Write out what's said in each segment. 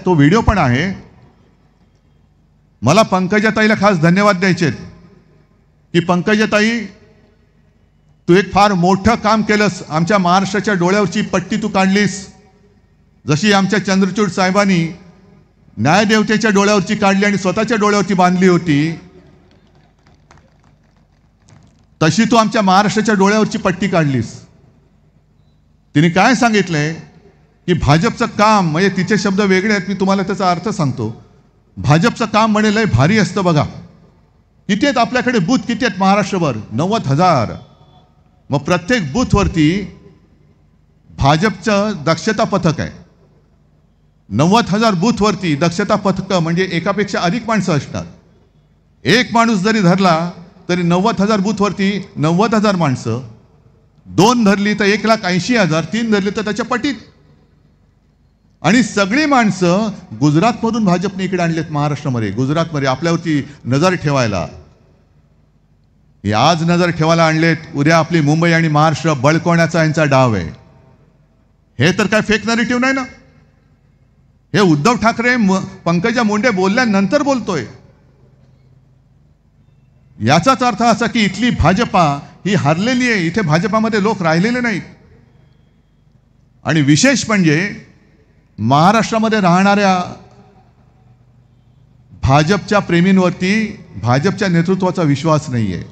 तो व्हिडिओ पण आहे. मला पंकजाताईला खास धन्यवाद द्यायचे की पंकजाताई, तू एक फार मोठं काम केलंस. आमच्या महाराष्ट्राच्या डोळ्यावरची पट्टी तू काढलीस. जशी आमच्या चंद्रचूड साहेबांनी न्यायदेवतेच्या डोळ्यावरची काढली आणि स्वतःच्या डोळ्यावरती बांधली होती, तशी तू आमच्या महाराष्ट्राच्या डोळ्यावरची पट्टी काढलीस. तिने काय सांगितलंय की भाजपचं काम, म्हणजे तिचे शब्द वेगळे आहेत, मी तुम्हाला त्याचा अर्थ सांगतो. भाजपचं काम म्हणे लय भारी असतं बघा. किती आहेत आपल्याकडे बूथ, किती आहेत महाराष्ट्रभर? 90,000. मग प्रत्येक बूथवरती भाजपचं दक्षता पथक आहे. 90,000 बूथवरती दक्षता पथक म्हणजे एकापेक्षा अधिक माणसं असतात. एक माणूस जरी धरला तरी 90,000 बूथवरती 90,000 माणसं. 2 धरली तर 1,80,000, 3 धरली तर त्याच्या पटीत. आणि सगळी माणसं गुजरातमधून भाजपने इकडे आणलेत महाराष्ट्रामध्ये, गुजरातमध्ये आपल्यावरती नजर ठेवायला. हे आज नजर ठेवायला आणलेत, उद्या आपली मुंबई आणि महाराष्ट्र बळकवण्याचा यांचा डाव आहे. हे तर काय फेक नरेटिव्ह नाही ना. हे उद्धव ठाकरे पंकजा मुंडे बोलल्यानंतर बोलतोय. याचाच अर्थ असा की इथली भाजपा ही हरलेली आहे. इथे भाजपामध्ये लोक राहिलेले नाहीत. आणि विशेष म्हणजे महाराष्ट्रामध्ये राहणाऱ्या भाजपच्या प्रेमींवरती भाजपच्या नेतृत्वाचा विश्वास नाही आहे.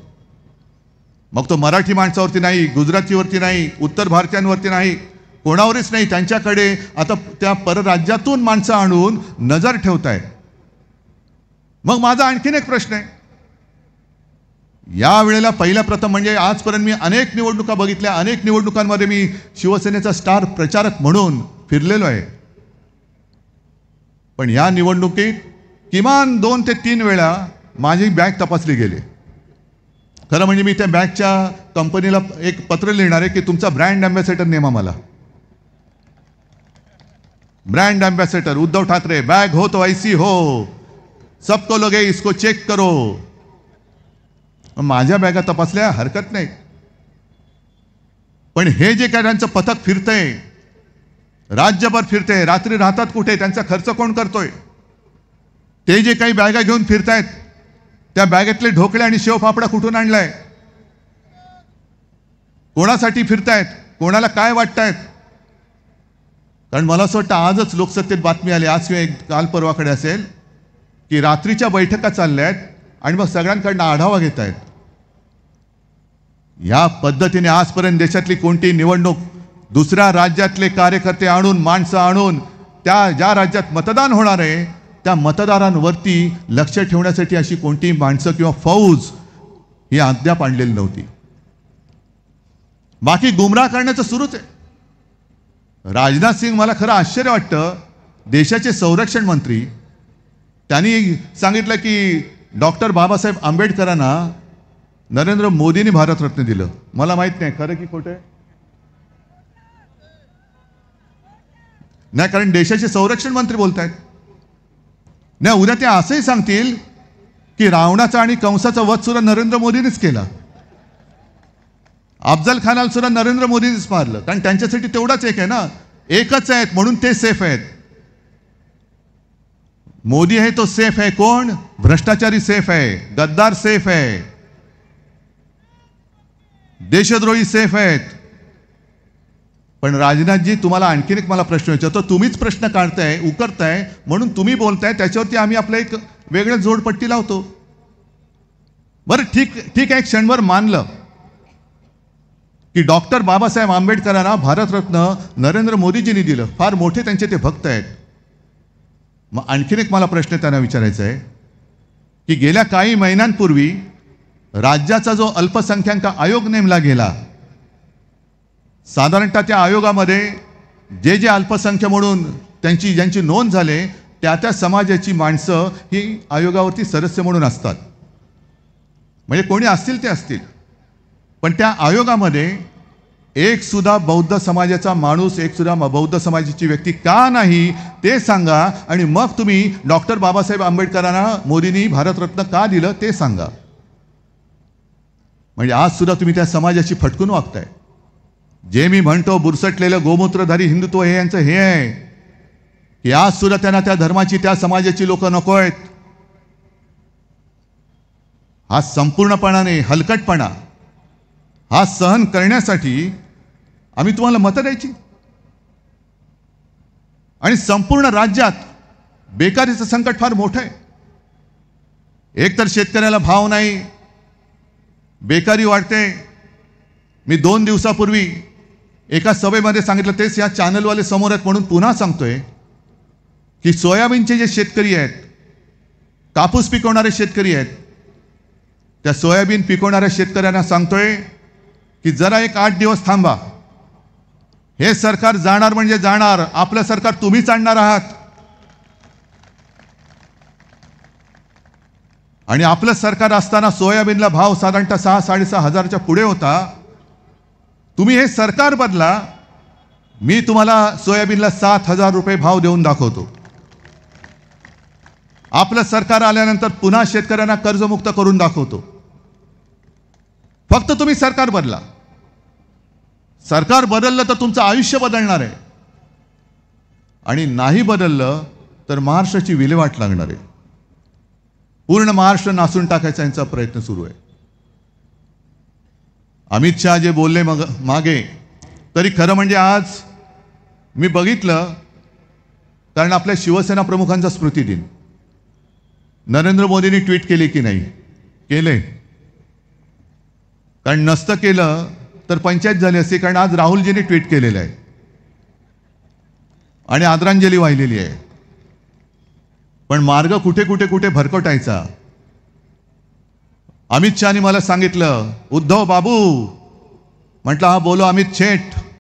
मग तो मराठी माणसावरती नाही, गुजरातीवरती नाही, उत्तर भारतीयांवरती नाही, कोणावरच नाही. त्यांच्याकडे आता त्या परराज्यातून माणसं आणून नजर ठेवतायत. मग माझा आणखीन एक प्रश्न आहे. या वेळेला पहिल्या प्रथम म्हणजे आजपर्यंत मी अनेक निवडणुका बघितल्या, अनेक निवडणुकांमध्ये मी शिवसेनेचा स्टार प्रचारक म्हणून फिरलेलो आहे. पण या निवडणुकीत किमान 2 ते 3 वेळा माझी बॅग तपासली गेली. खरं म्हणजे मी त्या बॅगच्या कंपनीला एक पत्र लिहिणार आहे की तुमचा ब्रँड अँबॅसेडर नेमा मला. Brand ambassador Uddhav Thackeray, bag हो तो ऐसी हो, सबको लोगे इसको चेक करो. माझ्या बॅगा तपासल्या हरकत नाही. पण हे जे काय त्यांचं पथक फिरतंय, राज्यभर फिरतंय, रात्री राहतात कुठे, त्यांचा खर्च कोण करतोय? ते जे काही बॅगा घेऊन फिरतायत, त्या बॅगेतले ढोकळे आणि शेवफाफडा कुठून आणलाय? कोणासाठी फिरतायत? कोणाला काय वाटतायत? कारण मला असं वाटतं आजच लोकसत्तेत बातमी आली, आज किंवा काल परवाकडे असेल, की रात्रीच्या बैठका चालल्या आहेत आणि मग सगळ्यांकडनं आढावा घेत आहेत. या पद्धतीने आजपर्यंत देशातली कोणती निवडणूक दुसऱ्या राज्यातले कार्यकर्ते आणून, माणसं आणून, त्या ज्या राज्यात मतदान होणार आहे त्या मतदारांवरती लक्ष ठेवण्यासाठी अशी कोणती माणसं किंवा फौज ही अद्याप आणलेली नव्हती. बाकी गुमराह करण्याचं सुरूच आहे. राजनाथ सिंग, मला खरं आश्चर्य वाटतं, देशाचे संरक्षण मंत्री, त्यांनी सांगितलं की डॉक्टर बाबासाहेब आंबेडकरांना नरेंद्र मोदींनी भारतरत्न दिलं. मला माहित नाही खरं की खोटं आहे. नाही, कारण देशाचे संरक्षण मंत्री बोलतायत. नाही, उद्या ते असंही सांगतील की रावणाचा आणि कंसाचा वध सुद्धा नरेंद्र मोदींनीच केला. अफजल खानाला सुद्धा नरेंद्र मोदींनीच मारलं. कारण त्यांच्यासाठी तेवढाच एक आहे ना, एकच आहेत म्हणून ते सेफ आहेत. मोदी आहे तो सेफ आहे. कोण? भ्रष्टाचारी सेफ आहे, गद्दार सेफ आहे, देशद्रोही सेफ आहेत. पण राजनाथजी, तुम्हाला आणखीन एक मला प्रश्न विचारतो. तुम्हीच प्रश्न काढताय, उकरताय, म्हणून तुम्ही बोलताय, त्याच्यावरती आम्ही आपलं एक वेगळं जोडपट्टी लावतो. बरं, ठीक आहे, एक क्षणभर मानलं की डॉक्टर बाबासाहेब आंबेडकरांना भारतरत्न नरेंद्र मोदीजींनी दिलं. फार मोठे त्यांचे ते भक्त आहेत. मग आणखीन एक मला प्रश्न त्यांना विचारायचा आहे की गेल्या काही महिन्यांपूर्वी राज्याचा जो अल्पसंख्याक आयोग नेमला गेला, साधारणतः त्या आयोगामध्ये जे अल्पसंख्य म्हणून ज्यांची नोंद झाले त्या समाजाची माणसं ही आयोगावरती सदस्य म्हणून असतात. म्हणजे कोणी असतील ते असतील. पण त्या आयोगामध्ये एक सुद्धा बौद्ध समाजाचा माणूस, एक सुद्धा बौद्ध समाजाची व्यक्ती का नाही ते सांगा. आणि मग तुम्ही डॉक्टर बाबासाहेब आंबेडकरांना मोदींनी भारतरत्न का दिलं ते सांगा. म्हणजे आज सुद्धा तुम्ही त्या समाजाची फटकून वागताय. जे मी म्हणतो बुरसटलेलं गोमूत्रधारी हिंदुत्व हे यांचं हे आहे. की आज सुद्धा त्यांना त्या धर्माची त्या समाजाची लोक नको आहेत. हा संपूर्णपणाने हलकटपणा हा सहन करण्यासाठी आम्ही तुम्हाला मतं द्यायची. आणि संपूर्ण राज्यात बेकारीचं संकट फार मोठं आहे. एकतर शेतकऱ्याला भाव नाही, बेकारी वाढते. मी 2 दिवसापूर्वी एका सभेमध्ये सांगितलं, तेच या चॅनलवाले समोर आहेत म्हणून पुन्हा सांगतोय की सोयाबीनचे जे शेतकरी आहेत, कापूस पिकवणारे शेतकरी आहेत, त्या सोयाबीन पिकवणाऱ्या शेतकऱ्यांना सांगतोय की जरा एक 8 दिवस थांबा. हे सरकार जाणार म्हणजे जाणार. आपलं सरकार तुम्हीच आणणार आहात. आणि आपलं सरकार असताना सोयाबीनला भाव साधारणतः 6-6.5 हजारच्या पुढे होता. तुम्ही हे सरकार बदला, मी तुम्हाला सोयाबीनला 7,000 रुपये भाव देऊन दाखवतो. आपलं सरकार आल्यानंतर पुन्हा शेतकऱ्यांना कर्जमुक्त करून दाखवतो. फक्त तुम्ही सरकार बदला. सरकार बदललं तर तुमचं आयुष्य बदलणार आहे, आणि नाही बदललं तर महाराष्ट्राची विल्हेवाट लागणार आहे. पूर्ण महाराष्ट्र नासून टाकायचा यांचा प्रयत्न सुरू आहे. अमित शहा जे बोलले मागे, तरी खरं म्हणजे आज मी बघितलं, कारण आपल्या शिवसेना प्रमुखांचा स्मृती दिन नरेंद्र मोदींनी ट्विट केली की नाही? केले. कारण नसतं केलं तर पंचायत झाली असती. कारण आज राहुलजींनी ट्विट केलेलं आहे आणि आदरांजली वाहिलेली आहे. पण मार्ग कुठे कुठे कुठे भरकटायचा. अमित शहानी मला सांगितलं, उद्धव बाबू, म्हटलं हा बोलो अमित शेठ.